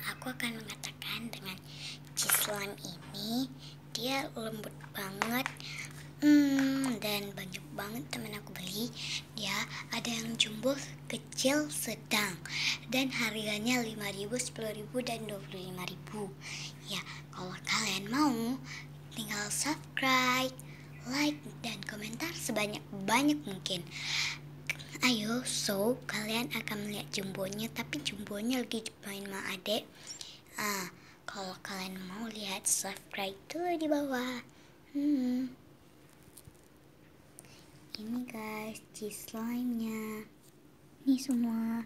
aku akan mengatakan dengan cheese slime ini dia lembut banget. Dan banyak banget temen aku beli. Dia ada yang jumbo, kecil, sedang, dan harganya 5.000, 10.000, dan 25.000. Ya, kalau kalian mau, tinggal subscribe, like, dan komentar sebanyak-banyak mungkin. Ayo, so kalian akan melihat jumbonya, tapi jumbonya lagi main sama adek. Kalau kalian mau lihat, subscribe dulu di bawah. Ini guys, cheese slime-nya. Ini semua.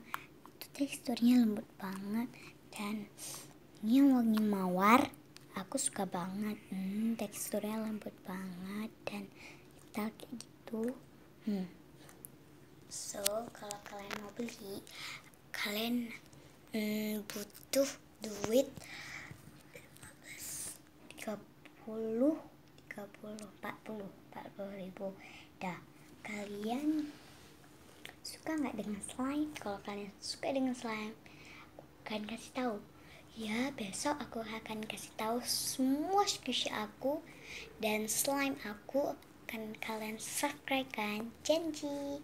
Itu teksturnya lembut banget dan ini yang wangi mawar. Aku suka banget. Teksturnya lembut banget dan kita kayak gitu. So, kalau kalian mau beli, kalian butuh duit 40 ribu. Dah, kalian suka nggak dengan slime? Kalau kalian suka dengan slime, aku akan kasih tahu. Ya, besok aku akan kasih tahu semua squishy aku dan slime aku akan kalian subscribe kan? Janji.